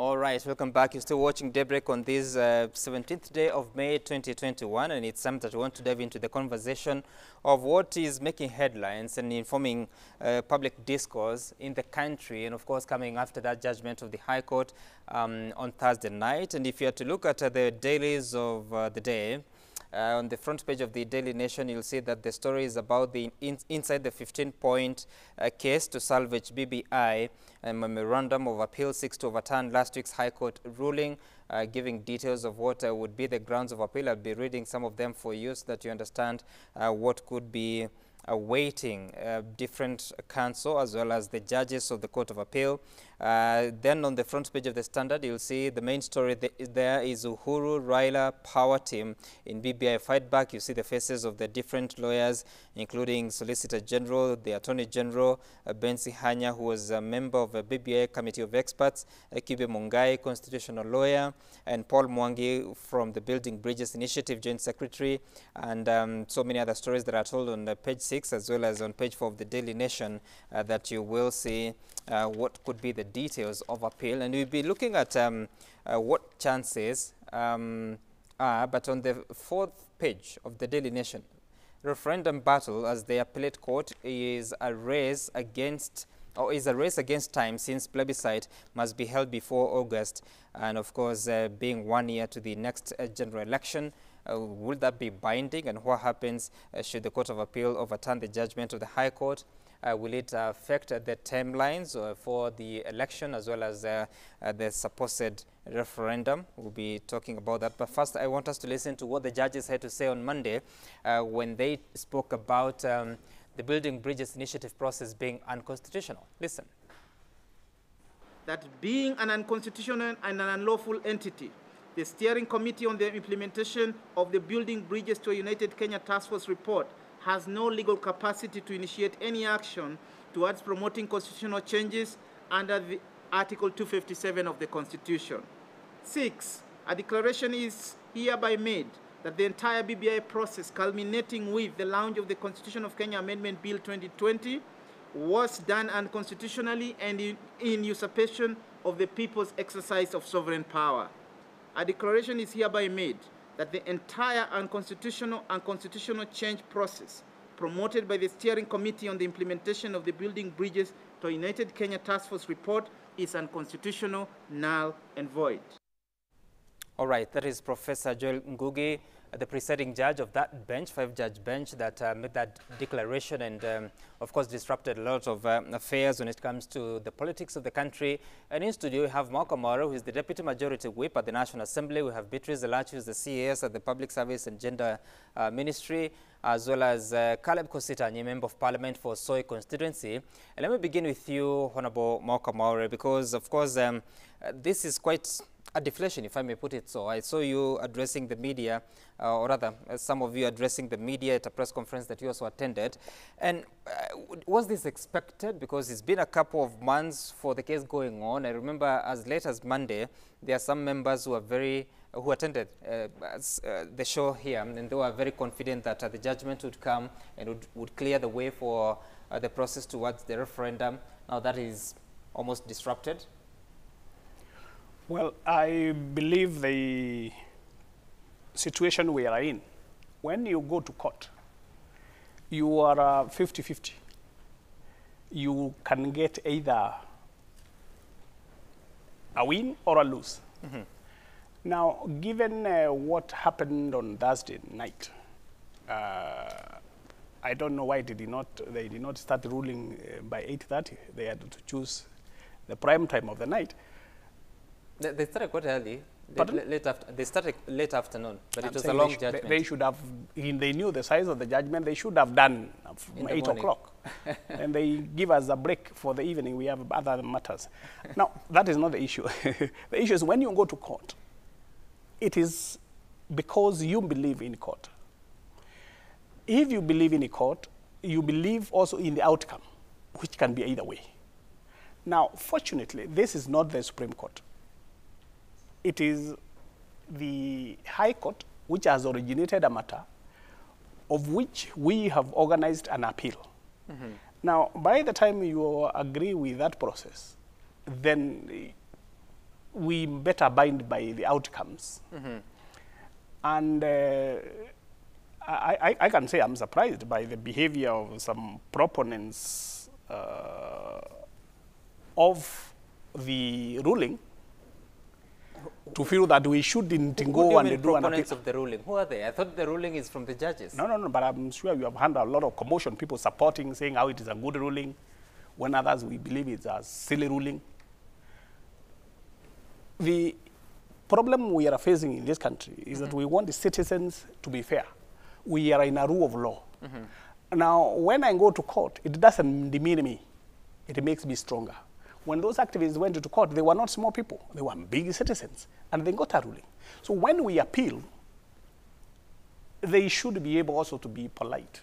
All right, welcome back. You're still watching Daybreak on this 17th day of May 2021, and it's time that we want to dive into the conversation of what is making headlines and informing public discourse in the country, and of course coming after that judgment of the High Court on Thursday night. And if you are to look at the dailies of the day, on the front page of the Daily Nation, you'll see that the story is about the inside the 15-point case to salvage BBI. A memorandum of appeal seeks to overturn last week's High Court ruling, giving details of what would be the grounds of appeal. I'll be reading some of them for you so that you understand what could be awaiting different counsel as well as the judges of the Court of Appeal. Then on the front page of the Standard, you'll see the main story there is Uhuru Raila power team in BBI fight back. You see the faces of the different lawyers, including Solicitor General, the Attorney General, Bensi Hanya, who was a member of a BBI Committee of Experts, Kibe Mungai, constitutional lawyer, and Paul Mwangi from the Building Bridges Initiative, Joint Secretary, and so many other stories that are told on page 6 as well as on page 4 of the Daily Nation that you will see what could be the details of appeal. And we'll be looking at what chances are, but on the 4th page of the Daily Nation, referendum battle as the appellate court is a race against time, since plebiscite must be held before August, and of course being 1 year to the next general election. Will that be binding, and what happens should the Court of Appeal overturn the judgment of the High Court? Will it affect the timelines for the election as well as the supposed referendum? We'll be talking about that. But first, I want us to listen to what the judges had to say on Monday when they spoke about the Building Bridges Initiative process being unconstitutional. Listen. That being an unconstitutional and an unlawful entity, the Steering Committee on the Implementation of the Building Bridges to a United Kenya Task Force report has no legal capacity to initiate any action towards promoting constitutional changes under the Article 257 of the Constitution. 6, a declaration is hereby made that the entire BBI process, culminating with the launch of the Constitution of Kenya Amendment Bill 2020, was done unconstitutionally and in usurpation of the people's exercise of sovereign power. A declaration is hereby made that the entire unconstitutional and constitutional change process promoted by the Steering Committee on the Implementation of the Building Bridges to a United Kenya Task Force report is unconstitutional, null, and void. All right, that is Professor Joel Ngugi, the presiding judge of that bench, 5-judge bench that made that declaration and, of course, disrupted a lot of affairs when it comes to the politics of the country. And in studio, we have Malcolm Maro, who is the Deputy Majority Whip at the National Assembly. We have Beatrice Elach, who is the CAS at the Public Service and Gender Ministry, as well as Caleb Kositanyi, Member of Parliament for Soy constituency. And let me begin with you, Honorable Malcolm Maro, because, of course, this is quite a deflation, if I may put it so. I saw you addressing the media, or rather, some of you addressing the media at a press conference that you also attended. And was this expected? Because it's been a couple of months for the case going on. I remember as late as Monday, there are some members who attended the show here, and they were very confident that the judgment would come and would clear the way for the process towards the referendum. Now that is almost disrupted. Well, I believe the situation we are in, when you go to court, you are 50-50. You can get either a win or a lose. Mm-hmm. Now, given what happened on Thursday night, I don't know why they did not start ruling by 8:30. They had to choose the prime time of the night. They started quite early. They started late afternoon, but it was a long judgment. They should have, they knew the size of the judgment, they should have done 8 o'clock. And they give us a break for the evening. We have other matters. Now, that is not the issue. The issue is when you go to court, it is because you believe in court. If you believe in a court, you believe also in the outcome, which can be either way. Now, fortunately, this is not the Supreme Court. It is the High Court which has originated a matter of which we have organized an appeal. Mm-hmm. Now, by the time you agree with that process, then we better abide by the outcomes. And I can say I'm surprised by the behavior of some proponents of the ruling to feel that we shouldn't go and do an proponents of the ruling? Who are they? I thought the ruling is from the judges. No, but I'm sure you have had a lot of commotion, people supporting, saying how it is a good ruling, when others we believe it's a silly ruling. The problem we are facing in this country is that we want the citizens to be fair. We are in a rule of law. Now, when I go to court, it doesn't demean me. It makes me stronger. When those activists went to court, they were not small people. They were big citizens, and they got a ruling. So when we appeal, they should be able also to be polite.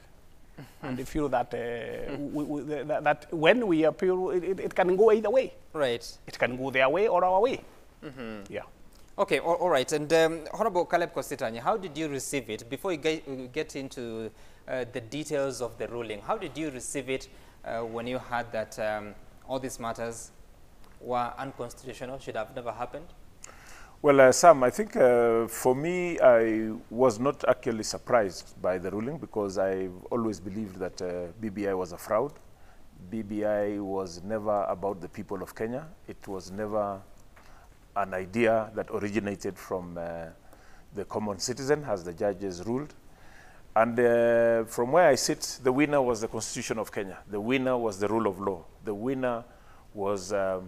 And they feel that, that when we appeal, it can go either way. Right. It can go their way or our way. Yeah. Okay, all right. And Honorable Caleb Kositany, how did you receive it? Before you get into the details of the ruling, how did you receive it when you heard that all these matters were unconstitutional, should have never happened? Well, Sam, I think for me, I was not actually surprised by the ruling because I've always believed that BBI was a fraud. BBI was never about the people of Kenya. It was never an idea that originated from the common citizen, as the judges ruled. And from where I sit, the winner was the Constitution of Kenya. The winner was the rule of law. The winner was the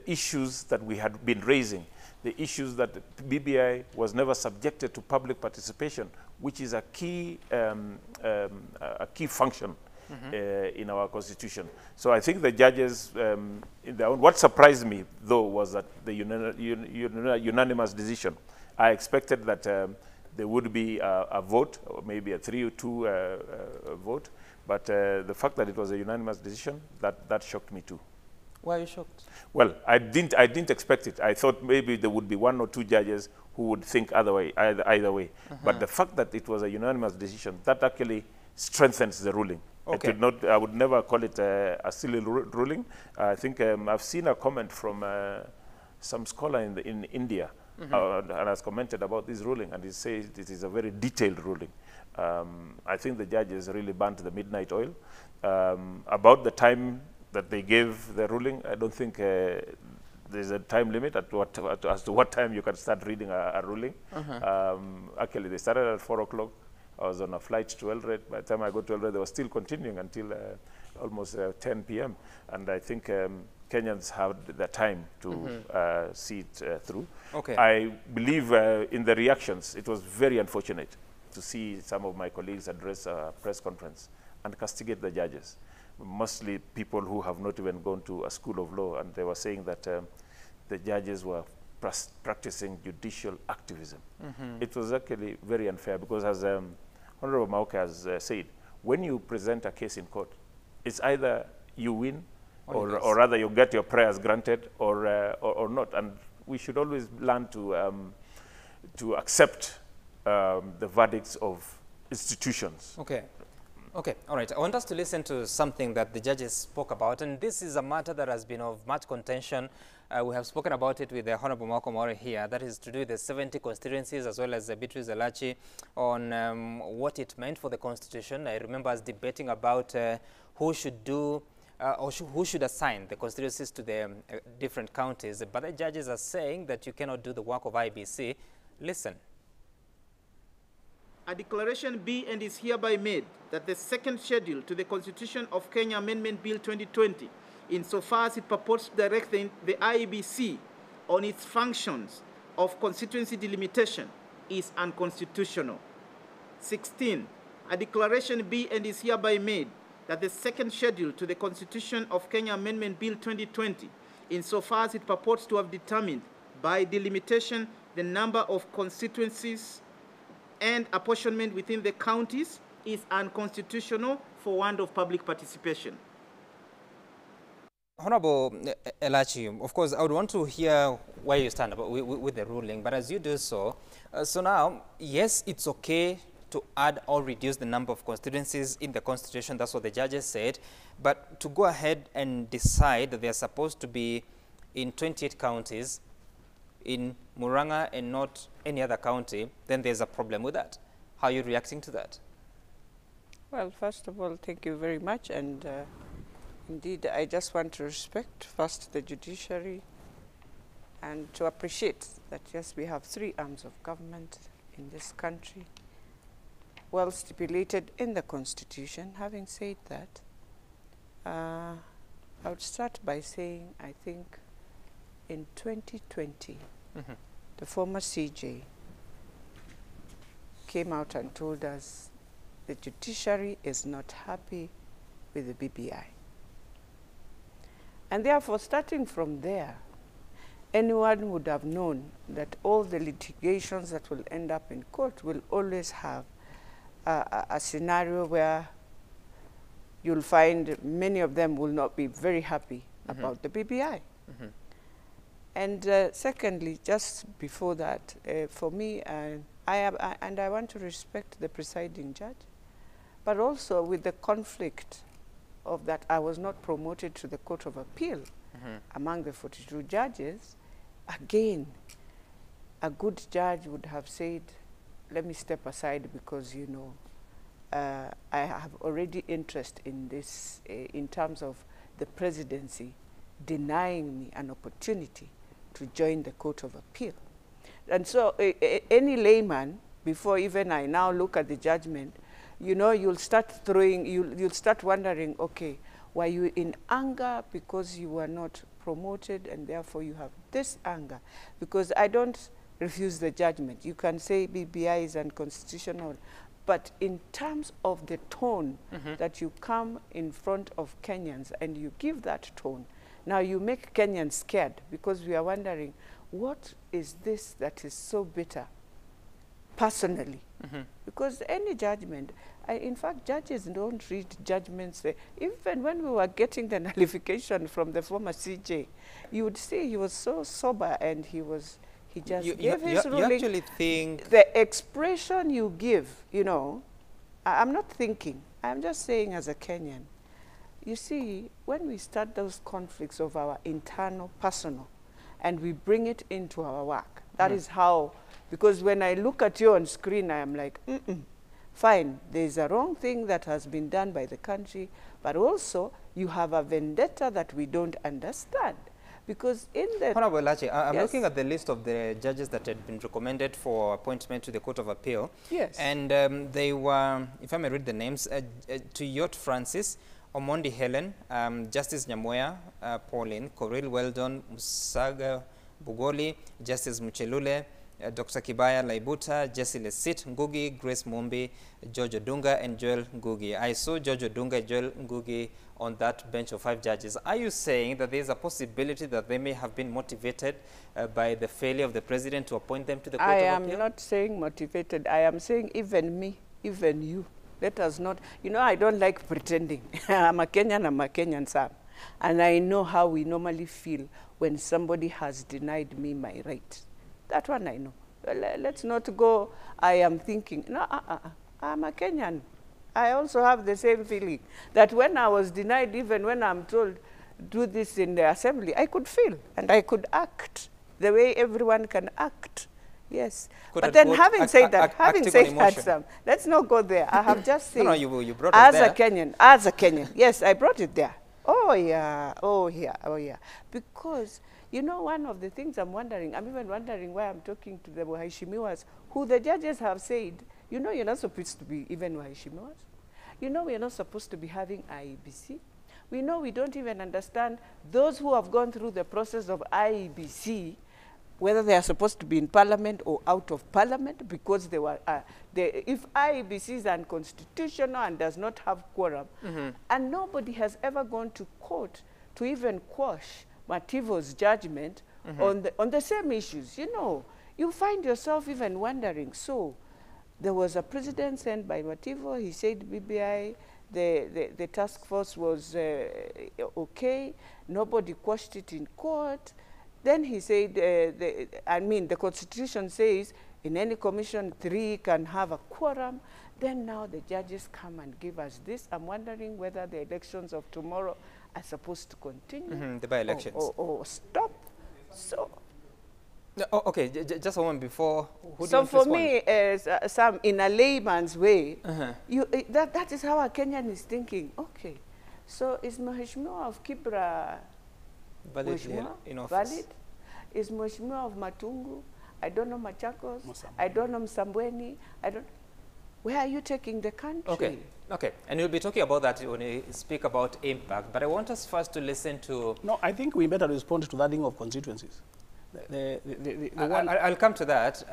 issues that we had been raising, the issues that BBI was never subjected to public participation, which is a key function in our constitution. So I think the judges, what surprised me though was that the unanimous decision. I expected that there would be a vote, or maybe a 3-2 vote, but the fact that it was a unanimous decision, that shocked me too. Why are you shocked? Well, I didn't expect it. I thought maybe there would be 1 or 2 judges who would think either way. But the fact that it was a unanimous decision, that actually strengthens the ruling. Okay. I would never call it a silly ruling. I think I've seen a comment from some scholar in India, and has commented about this ruling, and he says it is a very detailed ruling. I think the judges really burnt the midnight oil. About the time that they gave the ruling, I don't think there's a time limit as to what time you can start reading a ruling. Actually, they started at 4 o'clock. I was on a flight to Eldoret. By the time I got to Eldoret, they were still continuing until almost 10 p.m. And I think Kenyans had the time to see it through. Okay. I believe in the reactions, it was very unfortunate to see some of my colleagues address a press conference and castigate the judges, mostly people who have not even gone to a school of law, and they were saying that the judges were practicing judicial activism. It was actually very unfair because, as Honorable Mauke has said, when you present a case in court, it's either you win or rather you get your prayers granted or not. And we should always learn to accept the verdicts of institutions. Okay. Okay, all right. I want us to listen to something that the judges spoke about, and this is a matter that has been of much contention. We have spoken about it with the Honorable Malcolm Mori here. That is to do with the 70 constituencies, as well as Beatrice Elachi, on what it meant for the Constitution. I remember us debating about who should do or who should assign the constituencies to the different counties. But the judges are saying that you cannot do the work of IBC. Listen. A declaration be and is hereby made that the second schedule to the Constitution of Kenya Amendment Bill 2020, insofar as it purports to direct the IEBC on its functions of constituency delimitation, is unconstitutional. 16, a declaration be and is hereby made that the second schedule to the Constitution of Kenya Amendment Bill 2020, insofar as it purports to have determined by delimitation the number of constituencies and apportionment within the counties, is unconstitutional for want of public participation. Honorable Elachi, of course, I would want to hear where you stand with the ruling, but as you do so, so now, yes, it's okay to add or reduce the number of constituencies in the constitution. That's what the judges said. But to go ahead and decide that they're supposed to be in 28 counties in Murang'a and not any other county, then there's a problem with that. How are you reacting to that? Well, first of all, thank you very much. And indeed, I just want to respect first the judiciary and to appreciate that, yes, we have 3 arms of government in this country, well stipulated in the Constitution. Having said that, I would start by saying, I think in 2020, the former CJ came out and told us the judiciary is not happy with the BBI. And therefore, starting from there, anyone would have known that all the litigations that will end up in court will always have a scenario where you'll find many of them will not be very happy about the BBI. And secondly, just before that, for me, I want to respect the presiding judge, but also with the conflict of that I was not promoted to the Court of Appeal among the 42 judges. Again, a good judge would have said, let me step aside because, you know, I have already interest in this in terms of the presidency denying me an opportunity to join the Court of Appeal. And so any layman, before even I now look at the judgment, you know, you'll start throwing, you'll start wondering, okay, were you in anger because you were not promoted and therefore you have this anger? Because I don't refuse the judgment. You can say BBI is unconstitutional, but in terms of the tone that you come in front of Kenyans and you give that tone, now you make Kenyans scared because we are wondering, what is this that is so bitter personally? Because any judgment, in fact, judges don't read judgments. Even when we were getting the nullification from the former CJ, you would see he was so sober and he just gave his ruling. You actually think the expression you give, you know, I'm not thinking, I'm just saying as a Kenyan, you see, when we start those conflicts of our internal, personal, and we bring it into our work, that is how, because when I look at you on screen, I am like, fine, there's a wrong thing that has been done by the country, but also you have a vendetta that we don't understand. Because in the... Honorable Lache, I'm looking at the list of the judges that had been recommended for appointment to the Court of Appeal. Yes. And they were, if I may read the names, Tuyot Francis, Omondi Helen, Justice Nyamoya, Pauline, Coril Weldon, Musaga Bugoli, Justice Muchelule, Dr. Kibaya Laibuta, Jesse Lesit Ngugi, Grace Mumbi, George Odunga, and Joel Ngugi. I saw George Odunga, Joel Ngugi on that bench of 5 judges. Are you saying that there is a possibility that they may have been motivated by the failure of the president to appoint them to the Court of Appeal? I am not saying motivated. I am saying even me, even you. Let us not, you know, I don't like pretending. I'm a Kenyan, Sam. And I know how we normally feel when somebody has denied me my right. That one I know. Let's not go, I am thinking, no, I'm a Kenyan. I also have the same feeling that when I was denied, even when I'm told, do this in the assembly, I could feel and I could act the way everyone can act. Yes. But then having said that, let's not go there. I have just said, you brought as it there. As a Kenyan, yes, I brought it there. Oh, yeah, oh, yeah, oh, yeah. Because, you know, one of the things I'm even wondering why I'm talking to the Waheshimiwas, who the judges have said, you know, you're not supposed to be even Waheshimiwas. You know, we're not supposed to be having IEBC. We know we don't even understand those who have gone through the process of IEBC, whether they are supposed to be in parliament or out of parliament, because they were, if IEBC is unconstitutional and does not have quorum, and nobody has ever gone to court to even quash Mativo's judgment on the same issues, you know, you find yourself even wondering, so there was a president sent by Mativo, he said BBI, the task force was okay, nobody quashed it in court. Then he said, the Constitution says in any commission 3 can have a quorum. Then now the judges come and give us this. I'm wondering whether the elections of tomorrow are supposed to continue. The by-elections. Or stop. So, okay, just a moment before. So for me, Sam, in a layman's way, that is how a Kenyan is thinking. Okay, so is Mheshimiwa of Kibra valid? Valid? Is Mheshimiwa of Matungu? I don't know Machakos. I don't know Msambweni. I don't. Where are you taking the country? Okay, okay. And you'll be talking about that when you speak about impact. But I want us first to listen to... No, I think we better respond to that thing of constituencies. I'll come to that.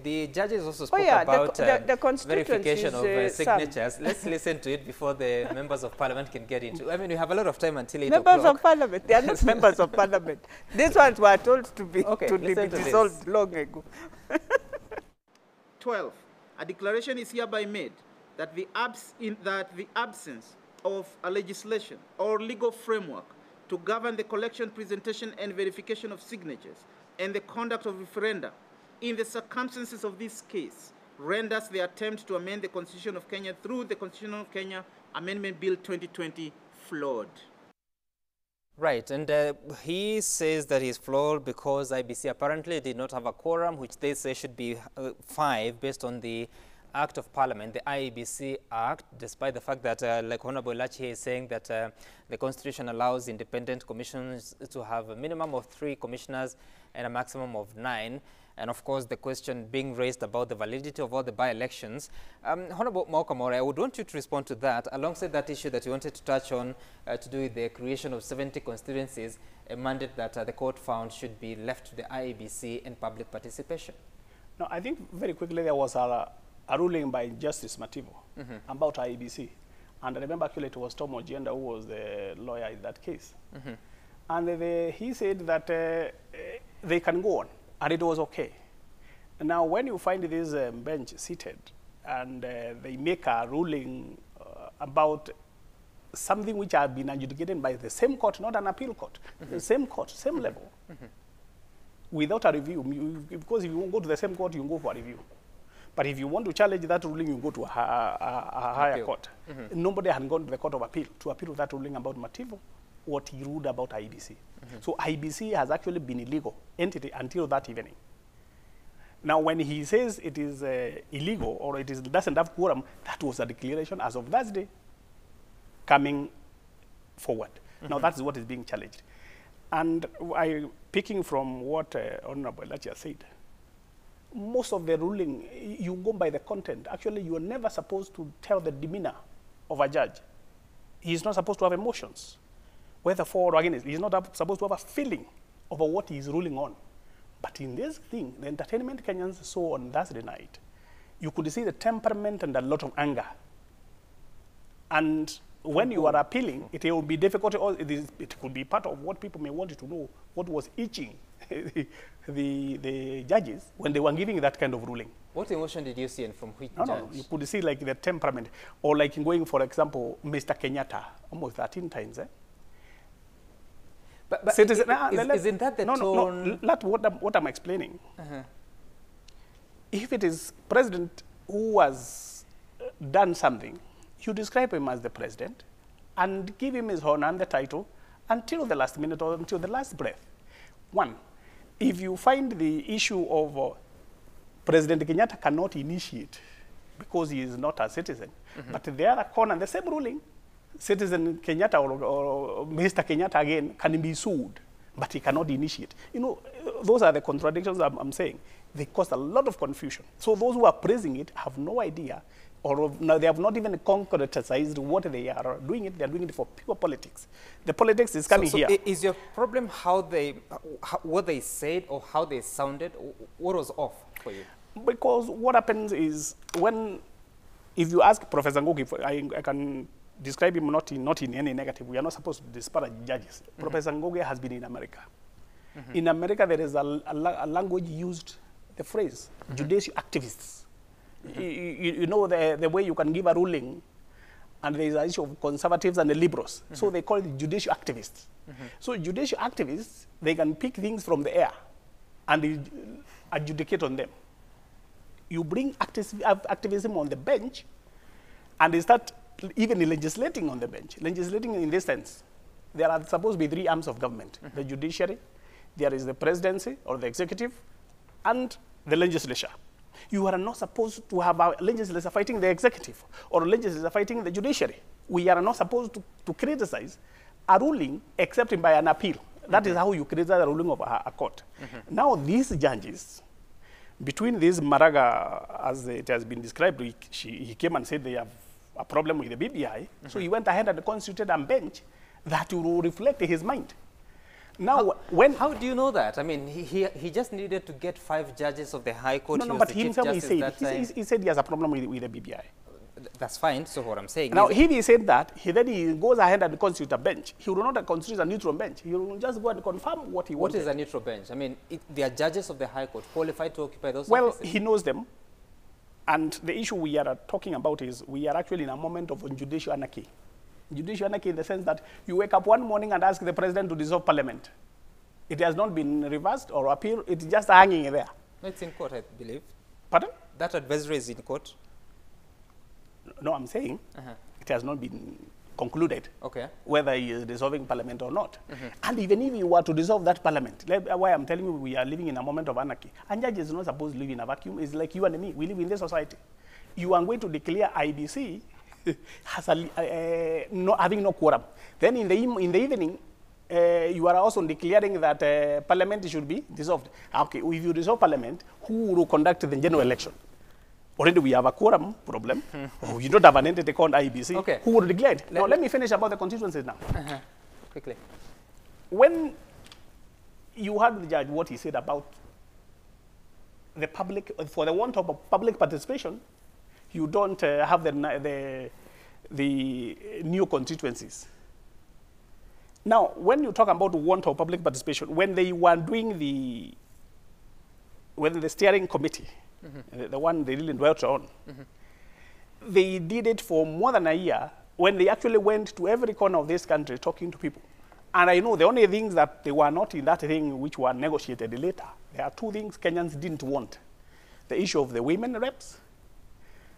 The judges also spoke about the verification of signatures. Let's listen to it before the members of parliament can get into. I mean, we have a lot of time until 8 o'clock. Members of parliament, they are not members of parliament. These ones were told to be dissolved long ago. 12. A declaration is hereby made that the absence of a legislation or legal framework to govern the collection, presentation, and verification of signatures and the conduct of referenda in the circumstances of this case renders the attempt to amend the Constitution of Kenya through the Constitution of Kenya Amendment Bill 2020 flawed. Right, and he says that he's flawed because IBC apparently did not have a quorum, which they say should be 5 based on the Act of Parliament, the IEBC Act, despite the fact that, like Honorable Lachi is saying, that the Constitution allows independent commissions to have a minimum of 3 commissioners and a maximum of 9. And of course, the question being raised about the validity of all the by-elections. Honorable Maukamore, I would want you to respond to that, alongside that issue that you wanted to touch on to do with the creation of 70 constituencies, a mandate that the court found should be left to the IEBC and public participation. No, I think very quickly there was a ruling by Justice Mativo about IEBC. And I remember actually it was Tom Ojienda who was the lawyer in that case. And he said that they can go on, and it was okay. Now, when you find this bench seated and they make a ruling about something which has been adjudicated by the same court, not an appeal court, the same court, same level, without a review, because if you won't go to the same court, you go for a review. But if you want to challenge that ruling, you go to a higher court. Nobody had gone to the Court of Appeal to appeal that ruling about Mativo, what he ruled about IBC. So IBC has actually been illegal entity until that evening. Now, when he says it is illegal or it doesn't have quorum, that was a declaration as of that day coming forward. Now, that's what is being challenged. And picking from what Honorable Lachia said, most of the ruling, you go by the content. Actually, you are never supposed to tell the demeanor of a judge. He's not supposed to have emotions, whether for or against. He's not supposed to have a feeling over what he's ruling on. But in this thing, the entertainment Kenyans saw on Thursday night, you could see the temperament and a lot of anger. And when you are appealing, it will be difficult. It could be part of what people may want to know, what was itching the judges when they were giving that kind of ruling. What emotion did you see and from which judge? No, you could see like the temperament, or like in going, for example, Mr. Kenyatta, almost 13 times. But isn't that the tone? No, what I'm explaining. If it is president who has done something, you describe him as the president and give him his honor and the title until the last minute or until the last breath. One, if you find the issue of President Kenyatta cannot initiate because he is not a citizen, but the other corner, the same ruling, Citizen Kenyatta or Mr. Kenyatta again can be sued, but he cannot initiate. You know, those are the contradictions I'm saying. They cause a lot of confusion. So those who are praising it have no idea, or no, they have not even concretized what they are doing it. They are doing it for pure politics. The politics is coming here. Is your problem what they said or how they sounded? What was off for you? Because what happens is if you ask Professor Ngugi, I can describe him not in any negative. We are not supposed to disparage judges. Professor Ngugi has been in America. In America, there is a language used, the phrase, judicial activists. You know the way you can give a ruling, and there is an issue of conservatives and the liberals. So they call it judicial activists. So judicial activists, they can pick things from the air and adjudicate on them. You bring activism on the bench, and they start even legislating on the bench. Legislating in this sense, there are supposed to be 3 arms of government: the judiciary, there is the presidency or the executive, and the legislature. You are not supposed to have a legislature fighting the executive or a legislature fighting the judiciary. We are not supposed to criticize a ruling except by an appeal. That is how you criticize a ruling of a court. Now these judges, between this Maraga, as it has been described, he came and said they have a problem with the BBI. So he went ahead and constituted a bench that will reflect his mind. Now, how do you know that? I mean, he just needed to get 5 judges of the High Court. No, but himself he said he has a problem with the BBI. That's fine. So what I'm saying now, if he said that, then he goes ahead and constitutes a bench. He will not constitute a neutral bench. He will just go and confirm what he wanted. What is a neutral bench? I mean, they are judges of the High Court qualified to occupy those offices? offices? He knows them. And the issue we are talking about is we are actually in a moment of judicial anarchy. Judicial anarchy in the sense that you wake up one morning and ask the president to dissolve parliament. It has not been reversed or appealed. It's just hanging there. No, it's in court, I believe. Pardon? That advisory is in court. No, I'm saying it has not been concluded whether he is dissolving parliament or not. And even if you were to dissolve that parliament, why I'm telling you we are living in a moment of anarchy. And judges are not supposed to live in a vacuum. It's like you and me. We live in this society. You are going to declare IBC has having no quorum. Then in the evening, you are also declaring that parliament should be dissolved. Okay, if you dissolve parliament, who will conduct the general election? Already we have a quorum problem. You don't have an entity called IBC. Okay. Who would declare it? Now let me finish about the constituencies now. Quickly. When you heard the judge what he said about the public, for the want of public participation, you don't have the new constituencies. Now, when you talk about the want of public participation, when they were doing the steering committee, the one they didn't vote on, they did it for more than a year when they actually went to every corner of this country talking to people. And I know the only things that they were not in that thing which were negotiated later, there are 2 things Kenyans didn't want. The issue of the women reps,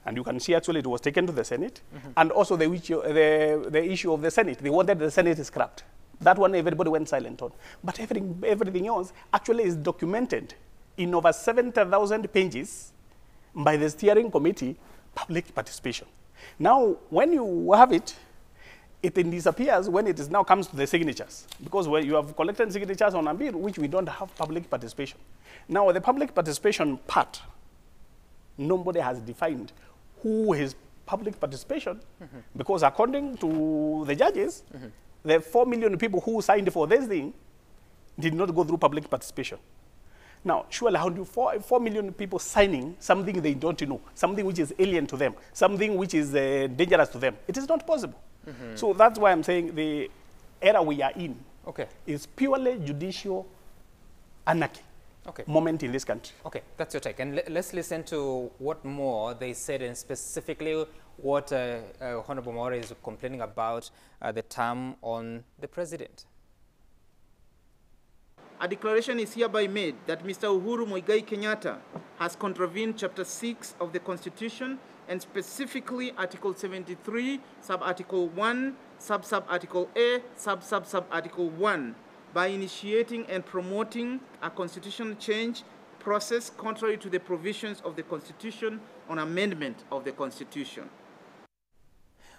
and you can see actually it was taken to the Senate, and also the issue of the Senate. They wanted the Senate scrapped. That one everybody went silent on. But everything else actually is documented in over 70,000 pages by the steering committee, public participation. Now, when you have it, it then disappears when it now comes to the signatures. Because when you have collected signatures on a bill, which we don't have public participation. Now, the public participation part, nobody has defined who is public participation, because according to the judges, the 4 million people who signed for this thing did not go through public participation. Now, surely how do 4 million people signing something they don't know, something which is alien to them, something which is dangerous to them? It is not possible. So that's why I'm saying the era we are in is purely judicial anarchy moment in this country. Okay, that's your take. And let's listen to what more they said, and specifically what Honorable Maore is complaining about the term on the president. A declaration is hereby made that Mr. Uhuru Muigai Kenyatta has contravened Chapter 6 of the Constitution, and specifically Article 73, Sub-Article 1, Sub-Sub-Article A, Sub-Sub-Sub-Article 1, by initiating and promoting a constitutional change process contrary to the provisions of the Constitution on amendment of the Constitution.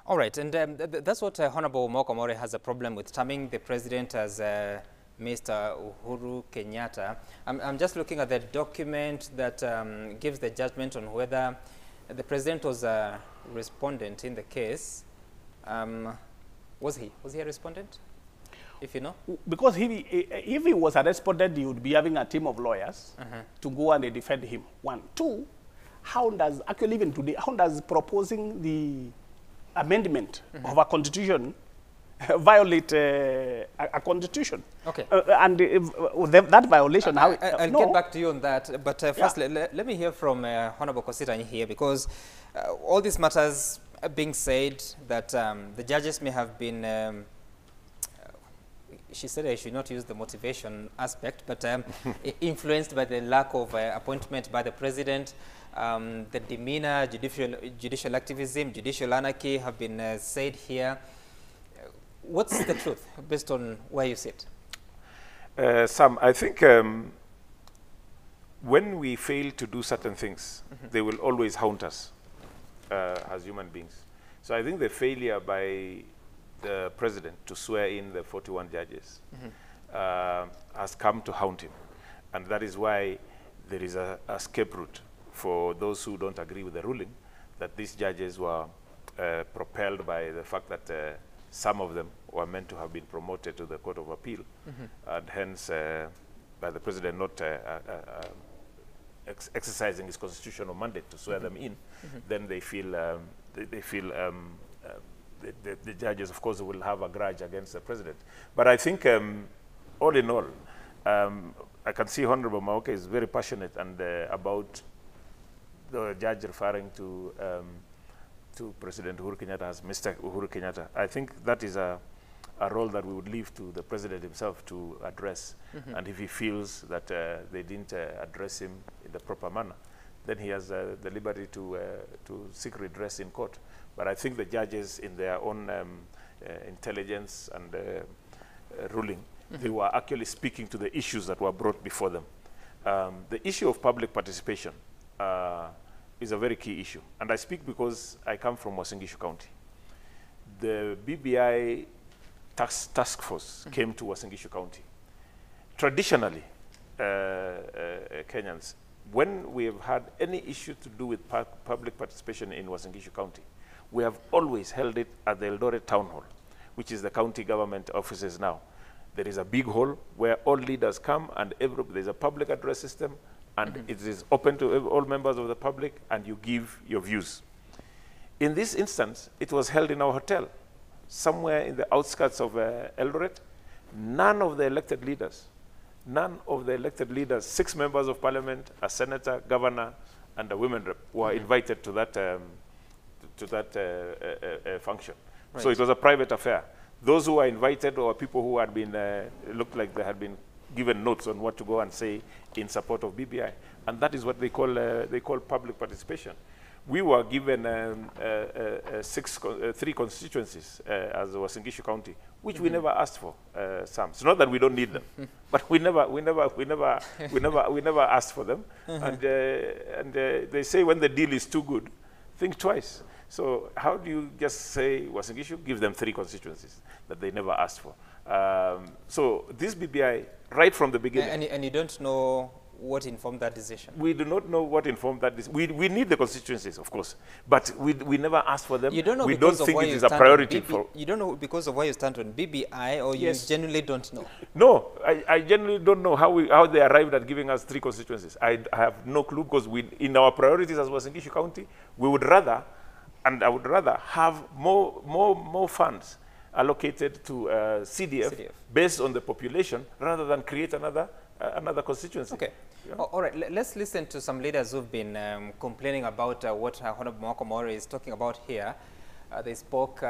All right, and that's what Honorable Maore has a problem with, terming the president as Mr. Uhuru Kenyatta. I'm just looking at the document that gives the judgment on whether the president was a respondent in the case. Was he a respondent, if you know? Because if he was a respondent, he would be having a team of lawyers to go and defend him. 1. 2, how does, actually even today, how does proposing the amendment of a constitution violate a constitution? That violation, I'll get back to you on that, but first let me hear from Honorable Kositany here, because all these matters being said that the judges may have been, she said I should not use the motivation aspect, but influenced by the lack of appointment by the president. The demeanor, judicial activism, judicial anarchy have been said here. What's the truth based on where you sit? Sam, I think when we fail to do certain things, they will always haunt us as human beings. So I think the failure by the president to swear in the 41 judges has come to haunt him. And that is why there is a escape route for those who don't agree with the ruling, that these judges were propelled by the fact that some of them were meant to have been promoted to the Court of Appeal, and hence by the president not exercising his constitutional mandate to swear them in. Then they feel the judges, of course, will have a grudge against the president. But I think, all in all, I can see Honorable Maoke is very passionate and about the judge referring to President Uhuru Kenyatta as Mr. Uhuru Kenyatta. I think that is a role that we would leave to the president himself to address. And if he feels that they didn't address him in the proper manner, then he has the liberty to seek redress in court. But I think the judges, in their own intelligence and ruling, they were actually speaking to the issues that were brought before them. The issue of public participation is a very key issue. And I speak because I come from Uasin Gishu County. The BBI task force came to Uasin Gishu County. Traditionally, Kenyans, when we have had any issue to do with public participation in Uasin Gishu County, we have always held it at the Eldoret Town Hall, which is the county government offices now. There is a big hall where all leaders come, and there's a public address system, and it is open to all members of the public, and you give your views. In this instance, it was held in our hotel, somewhere in the outskirts of Eldoret. None of the elected leaders, 6 members of parliament, a senator, governor, and a women rep were invited to that function. Right. So it was a private affair. Those who were invited were people who had been, looked like they had been given notes on what to go and say in support of BBI. And that is what they call public participation. We were given 3 constituencies as Uasin Gishu County, which we never asked for, Sam. It's not that we don't need them, but we never asked for them. And they say when the deal is too good, think twice. So how do you just say Uasin Gishu, give them 3 constituencies that they never asked for? So this BBI, right from the beginning. And you don't know what informed that decision? We do not know what informed that decision. We need the constituencies, of course, but we never asked for them. You don't know, we don't think it is a priority for... You don't know because of why you stand on BBI, or you genuinely don't know? No, I genuinely don't know how they arrived at giving us 3 constituencies. I have no clue, because in our priorities as Uasin Gishu County, we would rather, and I would rather have more funds allocated to CDF based on the population, rather than create another constituency. Okay. Yeah. All right, let's listen to some leaders who've been complaining about what Honorable Maoke is talking about here. They spoke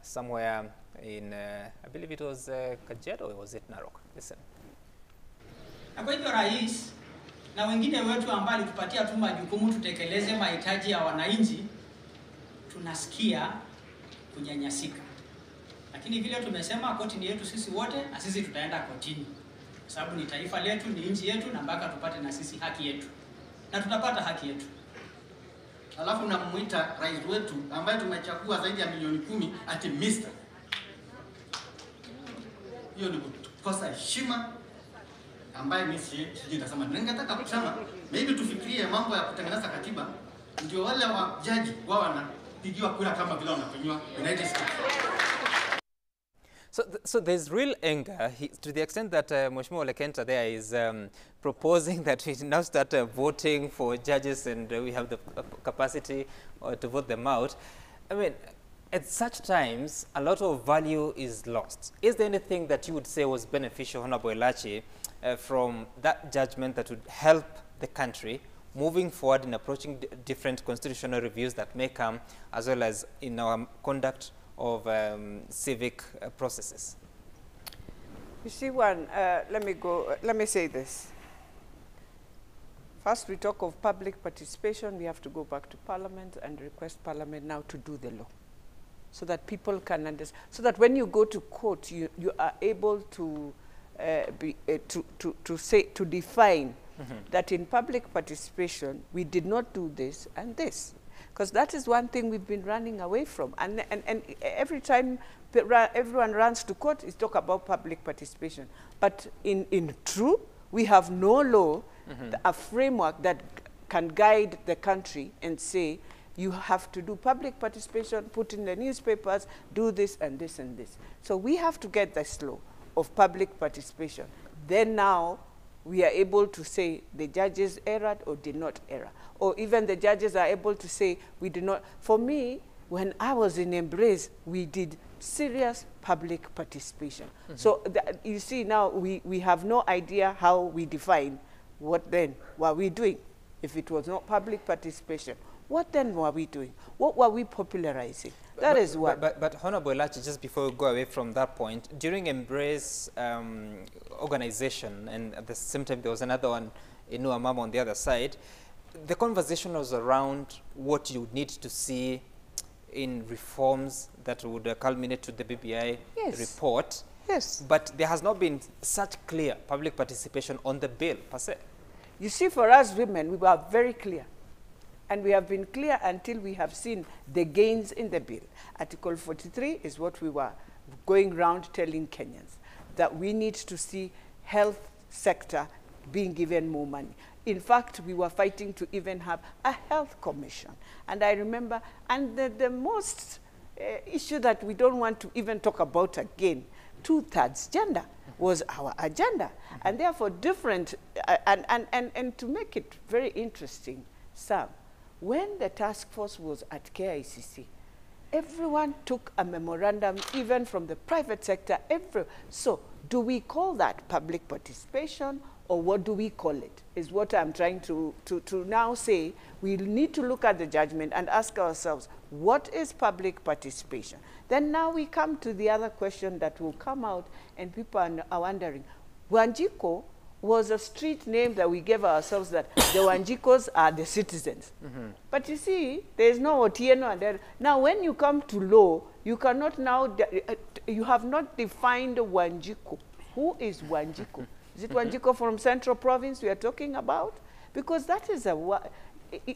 somewhere in, I believe it was Kajiado, or was it Narok? Listen. Na kwa hivyo rais na wengine wetu ambao tupatia tu majukumu tutekeleze mahitaji ya wananchi, tunasikia kunyanyasika. Lakini vile tumesema koti ni yetu sisi wote, na sisi tutaenda kotini. Sababu ni taifa letu, ni nchi yetu, na mpaka tupate na sisi haki yetu. Na tutapata haki yetu. Alafu namuita rais wetu ambaye tumechagua zaidi ya milioni 10 ati Mr. Hiyo ni kukosa heshima ambaye mimi sijui nitasema. Ningetaka kusema maybe tufikirie mambo ya kutengeneza katiba, ndio wale wa jaji wao wanapigiwa kura kama vile wanafanywa United States. So there's real anger to the extent that Mheshimiwa Ole Kenta there is proposing that we now start voting for judges, and we have the capacity to vote them out. I mean, at such times, a lot of value is lost. Is there anything that you would say was beneficial, Honorable Elachi, from that judgment that would help the country moving forward in approaching different constitutional reviews that may come, as well as in our conduct of civic processes? You see, let me say this. First, we talk of public participation. We have to go back to Parliament and request Parliament now to do the law, so that people can understand. So that when you go to court, you are able to to define that in public participation we did not do this and this, because that is one thing we've been running away from. And every time everyone runs to court, is talk about public participation. But in true, we have no law, a framework that can guide the country and say, you have to do public participation, put in the newspapers, do this and this and this. So we have to get this law of public participation. Then now we are able to say the judges erred or did not err. Or even the judges are able to say we did not. For me, when I was in Embrace, we did serious public participation. So you see now we have no idea how we define what then were we doing. If it was not public participation, what then were we doing? What were we popularizing? That is what. But Honorable Elachi, just before we go away from that point, during Embrace organization, and at the same time there was another one in Nuamama on the other side, the conversation was around what you need to see in reforms that would culminate to the BBI report. Yes. But there has not been such clear public participation on the bill per se. You see, for us women, we were very clear. And we have been clear until we have seen the gains in the bill. Article 43 is what we were going around telling Kenyans, that we need to see health sector being given more money. In fact, we were fighting to even have a health commission. And I remember, and the most issue that we don't want to even talk about again, 2/3 gender was our agenda. And therefore different, and to make it very interesting, Sam, when the task force was at KICC, everyone took a memorandum, even from the private sector. So do we call that public participation, or what do we call it, is what I'm trying to now say. We need to look at the judgment and ask ourselves, what is public participation? Then now we come to the other question that will come out, and people are wondering, Wanjiko was a street name that we gave ourselves, that the Wanjikos are the citizens. But you see, there is no Otieno and there. Now when you come to law, you cannot now, you have not defined Wanjiko. Who is Wanjiko? Is it Wanjiko from Central Province we are talking about? Because that is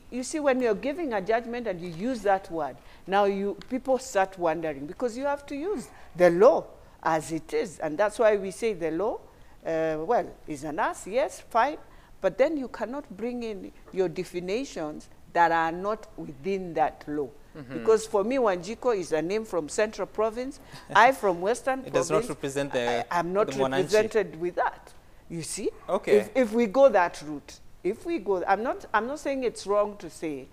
you see, when you're giving a judgment and you use that word, now people start wondering, because you have to use the law as it is. And that's why we say the law, well, is an us, yes, fine, but then you cannot bring in your definitions that are not within that law. Because for me, Wanjiko is a name from Central Province. I from Western Province. It does not represent I'm not represented with that. You see? Okay. If we go that route, I'm not saying it's wrong to say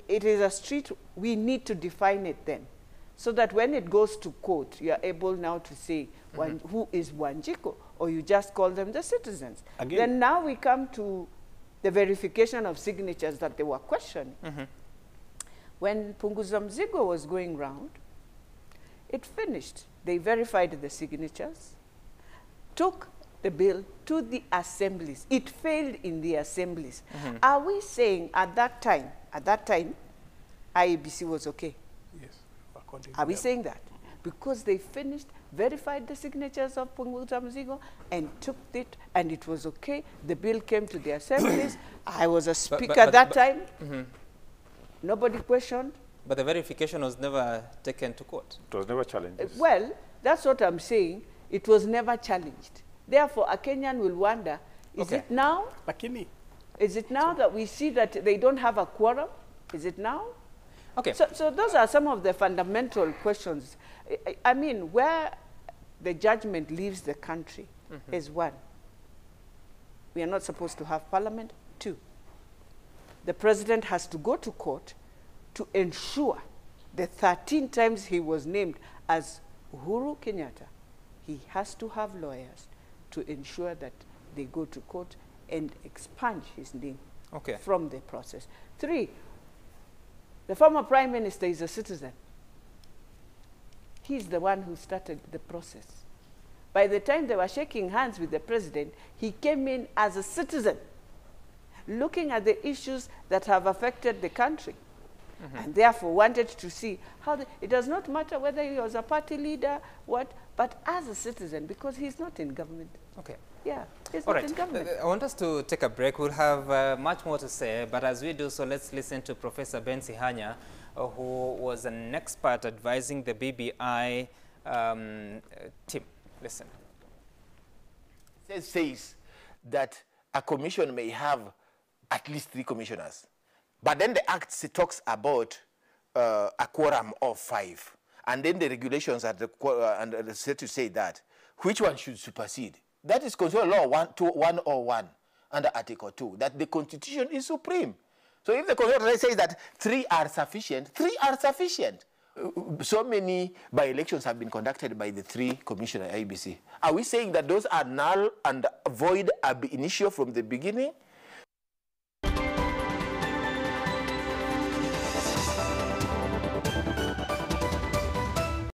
it is a street, we need to define it then, so that when it goes to court, you are able now to say who is Wanjiko, or you just call them the citizens. Again. Then now we come to the verification of signatures that they were questioning. When Punguza Mzigo was going round, it finished. They verified the signatures, took the bill to the assemblies. It failed in the assemblies. Are we saying at that time, IEBC was okay? Yes. Are we saying that? Because they finished, verified the signatures of Punguza Mzigo, and took it, and it was okay. The bill came to the assemblies. I was a speaker at that time. Nobody questioned. But the verification was never taken to court. It was never challenged. Well, that's what I'm saying. It was never challenged. Therefore, a Kenyan will wonder, is it now? Is it now that we see that they don't have a quorum? Is it now? Okay. So those are some of the fundamental questions. I mean, where the judgment leaves the country is one, we are not supposed to have parliament. Two, the president has to go to court to ensure the 13 times he was named as Uhuru Kenyatta, he has to have lawyers to ensure that they go to court and expunge his name from the process. Three, the former prime minister is a citizen. He's the one who started the process. By the time they were shaking hands with the president, he came in as a citizen. looking at the issues that have affected the country. And therefore wanted to see how it does not matter whether he was a party leader, but as a citizen, because he's not in government. Okay. Yeah, he's All not right. in government. I want us to take a break. We'll have much more to say, but as we do so, let's listen to Professor Ben Sihanya, who was an expert advising the BBI team. Listen. It says that a commission may have at least 3 commissioners. But then the Act talks about a quorum of 5. And then the regulations are set to say that which one should supersede. That is considered law 101 under Article 2, that the Constitution is supreme. So if the Constitution says that 3 are sufficient, 3 are sufficient. So many by-elections have been conducted by the 3 commissioners at IBC. Are we saying that those are null and void ab initio from the beginning?